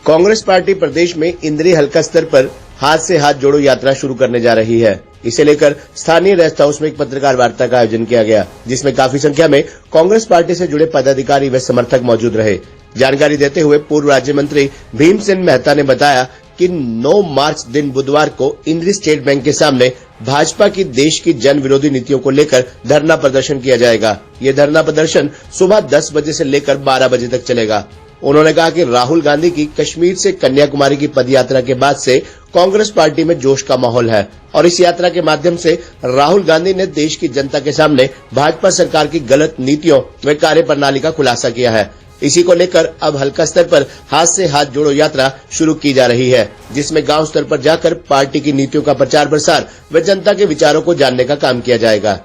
Congress party प्रदेश में इंद्री हल्का स्तर पर हाथ से हाथ जोड़ो यात्रा शुरू करने जा रही है। इसे लेकर स्थानीय रेस्ट हाउस में एक पत्रकार वार्ता का आयोजन किया गया, जिसमें काफी संख्या में कांग्रेस पार्टी से जुड़े पदाधिकारी व समर्थक मौजूद रहे। जानकारी देते हुए पूर्व राज्य मंत्री भीमसेन मेहता ने बताया कि 9 मार्च दिन बुधवार को इंद्री स्टेट बैंक के सामने भाजपा की देश की जन विरोधी नीतियों को लेकर धरना प्रदर्शन किया जाएगा। ये धरना प्रदर्शन सुबह 10 बजे से लेकर 12 बजे तक चलेगा। उन्होंने कहा कि राहुल गांधी की कश्मीर से कन्याकुमारी की पदयात्रा के बाद से कांग्रेस पार्टी में जोश का माहौल है और इस यात्रा के माध्यम से राहुल गांधी ने देश की जनता के सामने भाजपा सरकार की गलत नीतियों व कार्यप्रणाली का खुलासा किया है। इसी को लेकर अब हल्का स्तर पर हाथ से हाथ जोड़ो यात्रा शुरू की जा रही है, जिसमें गांव स्तर पर जाकर पार्टी की नीतियों का प्रचार प्रसार व जनता के विचारों को जानने का काम किया जाएगा।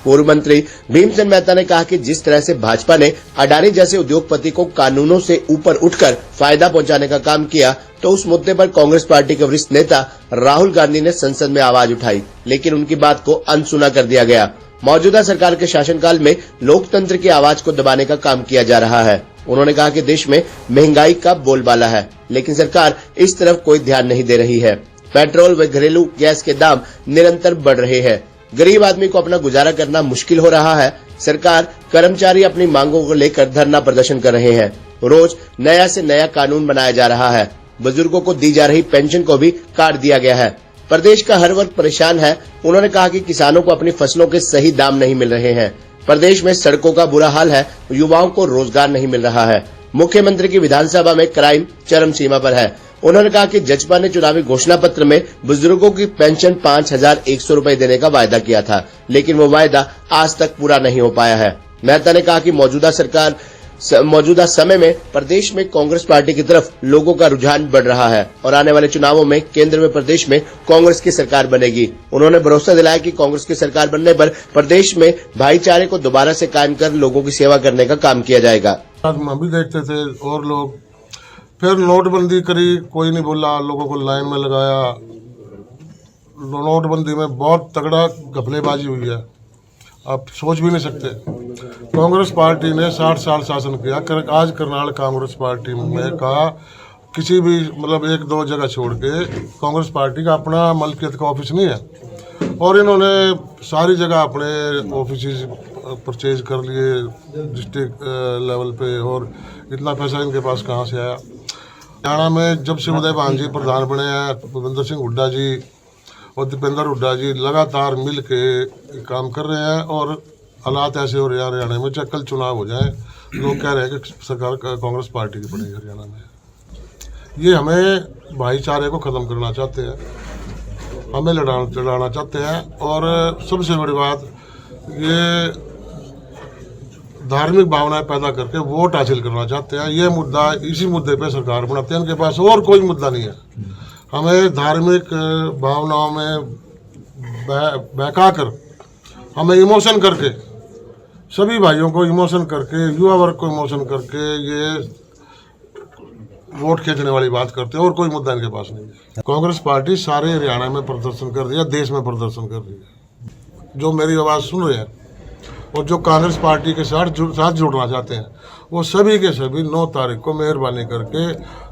पूर्व मंत्री भीमसेन मेहता ने कहा कि जिस तरह से भाजपा ने अडानी जैसे उद्योगपति को कानूनों से ऊपर उठकर फायदा पहुंचाने का काम किया, तो उस मुद्दे पर कांग्रेस पार्टी के वरिष्ठ नेता राहुल गांधी ने संसद में आवाज उठाई, लेकिन उनकी बात को अनसुना कर दिया गया। मौजूदा सरकार के शासनकाल में लोकतंत्र की आवाज को दबाने का काम किया जा रहा है। उन्होंने कहा कि देश में महंगाई का बोलबाला है, लेकिन सरकार इस तरफ कोई ध्यान नहीं दे रही है। पेट्रोल व घरेलू गैस के दाम निरंतर बढ़ रहे हैं। गरीब आदमी को अपना गुजारा करना मुश्किल हो रहा है। सरकार कर्मचारी अपनी मांगों को लेकर धरना प्रदर्शन कर रहे हैं। रोज नया से नया कानून बनाया जा रहा है। बुजुर्गों को दी जा रही पेंशन को भी काट दिया गया है। प्रदेश का हर वर्ग परेशान है। उन्होंने कहा कि किसानों को अपनी फसलों के सही दाम नहीं मिल रहे हैं। प्रदेश में सड़कों का बुरा हाल है। युवाओं को रोजगार नहीं मिल रहा है। मुख्यमंत्री की विधानसभा में क्राइम चरम सीमा पर है। उन्होंने कहा कि जजपा ने चुनावी घोषणा पत्र में बुजुर्गों की पेंशन 5,100 रुपए देने का वायदा किया था, लेकिन वो वायदा आज तक पूरा नहीं हो पाया है। मेहता ने कहा कि मौजूदा समय में प्रदेश में कांग्रेस पार्टी की तरफ लोगों का रुझान बढ़ रहा है और आने वाले चुनावों में केंद्र में प्रदेश में कांग्रेस की सरकार बनेगी। उन्होंने भरोसा दिलाया कि कांग्रेस की सरकार बनने पर प्रदेश में भाईचारे को दोबारा से कायम कर लोगों की सेवा करने का काम किया जाएगा। हम भी देखते थे और लोग फिर नोटबंदी करी, कोई नहीं बोला, लोगों को लाइन में लगाया। नोटबंदी में बहुत तगड़ा घपलेबाजी हुई है, आप सोच भी नहीं सकते। कांग्रेस पार्टी ने 60 साल शासन किया। आज करनाल कांग्रेस पार्टी में कहा किसी भी मतलब 1-2 जगह छोड़ के कांग्रेस पार्टी का अपना मलकियत का ऑफिस नहीं है और इन्होंने सारी जगह अपने ऑफिस परचेज कर लिए डिस्ट्रिक्ट लेवल पे, और इतना पैसा इनके पास कहाँ से आया। हरियाणा में जब से उदय भान जी प्रधान बने हैं, भूपेंद्र सिंह हुड्डा जी और दीपेंद्र हुड्डा जी लगातार मिल के काम कर रहे हैं और हालात ऐसे हो रहे हैं हरियाणा में, चाहे कल चुनाव हो जाए, लोग कह रहे हैं कि सरकार कांग्रेस पार्टी की बनेगी हरियाणा में। ये हमें भाईचारे को ख़त्म करना चाहते हैं, हमें लड़ाना चाहते हैं और सबसे बड़ी बात ये धार्मिक भावनाएं पैदा करके वोट हासिल करना चाहते हैं। ये मुद्दा, इसी मुद्दे पे सरकार बनाते हैं, इनके पास और कोई मुद्दा नहीं है। हमें धार्मिक भावनाओं में बहका कर, हमें इमोशन करके, सभी भाइयों को इमोशन करके, युवा वर्ग को इमोशन करके ये वोट खींचने वाली बात करते हैं और कोई मुद्दा इनके पास नहीं है। कांग्रेस पार्टी सारे हरियाणा में प्रदर्शन कर रही है, देश में प्रदर्शन कर रही है। जो मेरी आवाज़ सुन रहे हैं और जो कांग्रेस पार्टी के साथ जुड़ना चाहते हैं, वो सभी के सभी 9 तारीख को मेहरबानी करके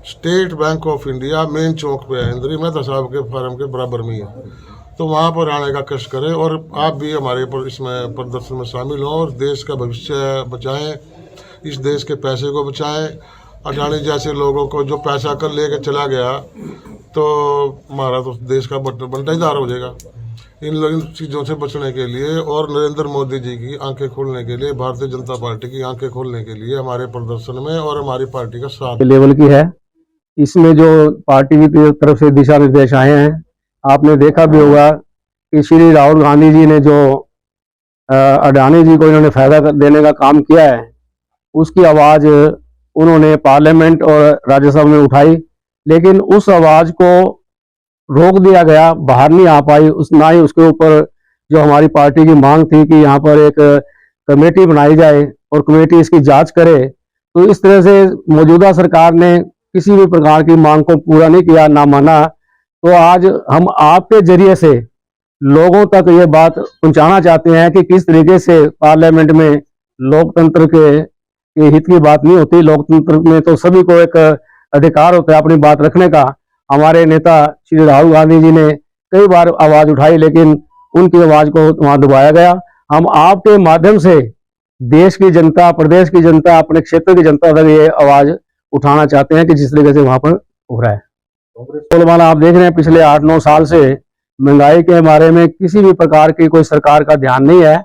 State Bank of India main चौक पे है, इंद्री मेहता साहब के फार्म के बराबर में है, तो वहाँ पर आने का कष्ट करें और आप भी हमारे पर इसमें प्रदर्शन में शामिल हों और देश का भविष्य बचाएं, इस देश के पैसे को बचाएं। अडानी जैसे लोगों को जो पैसा कर लेके चला गया तो हमारा तो देश का बंटाईदार हो जाएगा। इन चीज़ों से बचने के लिए और नरेंद्र मोदी जी की आंखें खोलने के लिए, भारतीय जनता पार्टी की आंखें खोलने के लिए हमारे प्रदर्शन में और हमारी पार्टी का साथ लेवल की है। इसमें जो पार्टी की तरफ से दिशा निर्देश आए हैं, आपने देखा भी होगा कि श्री राहुल गांधी जी ने जो अडानी जी को इन्होंने फायदा देने का काम किया है, उसकी आवाज़ उन्होंने पार्लियामेंट और राज्यसभा में उठाई, लेकिन उस आवाज़ को रोक दिया गया, बाहर नहीं आ पाई। ना ही उसके ऊपर जो हमारी पार्टी की मांग थी कि यहाँ पर एक कमेटी बनाई जाए और कमेटी इसकी जांच करे, तो इस तरह से मौजूदा सरकार ने किसी भी प्रकार की मांग को पूरा नहीं किया, ना माना। तो आज हम आपके जरिए से लोगों तक ये बात पहुंचाना चाहते हैं कि किस तरीके से पार्लियामेंट में लोकतंत्र के हित की बात नहीं होती। लोकतंत्र में तो सभी को एक अधिकार होता है अपनी बात रखने का। हमारे नेता श्री राहुल गांधी जी ने कई बार आवाज उठाई, लेकिन उनकी आवाज को वहां दबाया गया। हम आपके माध्यम से देश की जनता, प्रदेश की जनता, अपने क्षेत्र की जनता तक ये आवाज उठाना चाहते हैं कि जिस तरीके से वहां पर हो रहा है। बोलबाला आप देख रहे हैं, पिछले 8-9 साल से महंगाई के बारे में किसी भी प्रकार की कोई सरकार का ध्यान नहीं है।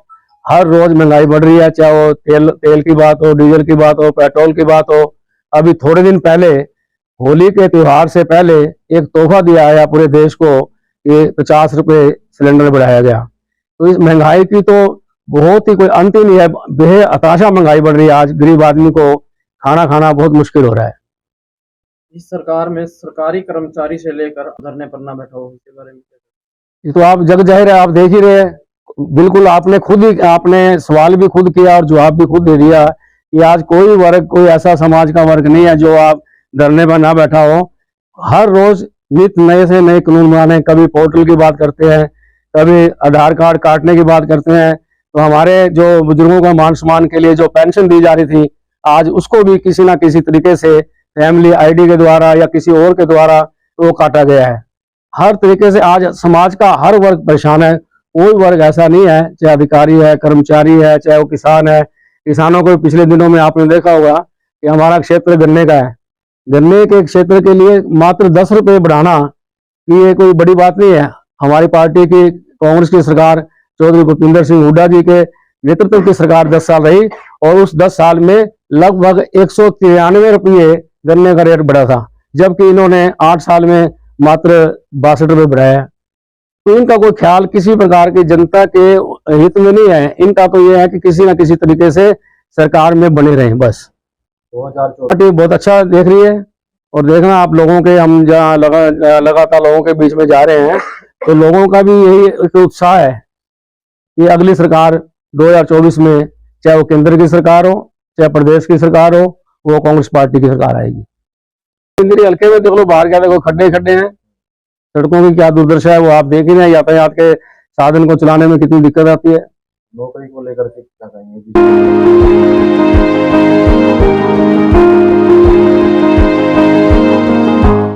हर रोज महंगाई बढ़ रही है, चाहे वो तेल की बात हो, डीजल की बात हो, पेट्रोल की बात हो। अभी थोड़े दिन पहले होली के त्योहार से पहले एक तोहफा दिया गया पूरे देश को, ये 50 रुपए सिलेंडर बढ़ाया गया। तो इस महंगाई की तो बहुत ही कोई अंत ही नहीं है, बेहताशा महंगाई बढ़ रही है। आज गरीब आदमी को खाना खाना बहुत मुश्किल हो रहा है। इस सरकार में सरकारी कर्मचारी से लेकर धरने पर ना बैठा हो, इसके बारे में ये तो आप जग जाहिर है, आप देख ही रहे हैं। बिल्कुल आपने खुद ही, आपने सवाल भी खुद किया और जवाब भी खुद दे दिया कि आज कोई वर्ग, कोई ऐसा समाज का वर्ग नहीं है जो आप धरने पर ना बैठा हो। हर रोज नित नए से नए कानून बनाने, कभी पोर्टल की बात करते हैं, कभी आधार कार्ड काटने की बात करते हैं। तो हमारे जो बुजुर्गों का मान सम्मान के लिए जो पेंशन दी जा रही थी, आज उसको भी किसी ना किसी तरीके से फैमिली आईडी के द्वारा या किसी और के द्वारा वो काटा गया है। हर तरीके से आज समाज का हर वर्ग परेशान है। कोई वर्ग ऐसा नहीं है, चाहे अधिकारी है, कर्मचारी है, चाहे वो किसान है। किसानों को पिछले दिनों में आपने देखा होगा कि हमारा क्षेत्र गन्ने का है। गन्ने के क्षेत्र के लिए मात्र 10 रुपए बढ़ाना, ये कोई बड़ी बात नहीं है। हमारी पार्टी की, कांग्रेस की सरकार, चौधरी भूपिंदर सिंह हुड्डा जी के नेतृत्व की सरकार 10 साल रही और उस 10 साल में लगभग 193 रुपये गन्ने का रेट बढ़ा था, जबकि इन्होंने 8 साल में मात्र 62 रुपये बढ़ाया। तो इनका कोई ख्याल किसी प्रकार की जनता के हित में नहीं है। इनका तो ये है कि किसी ना किसी तरीके से सरकार में बने रहें बस। 2024 बहुत अच्छा देख रही है। और देखना आप लोगों के, हम जहाँ लगातार लोगों के बीच में जा रहे हैं, तो लोगों का भी यही एक उत्साह है कि अगली सरकार 2024 में, चाहे वो केंद्र की सरकार हो, चाहे प्रदेश की सरकार हो, वो कांग्रेस पार्टी की सरकार आएगी। इंद्री हल्के में देख लो, बाहर क्या देखो, खड्डे खड्डे हैं, सड़कों की क्या दुर्दशा है वो आप देख ही रहे हैं। यातायात के साधन को चलाने में कितनी दिक्कत आती है। नौकरी को लेकर के क्या कहेंगे?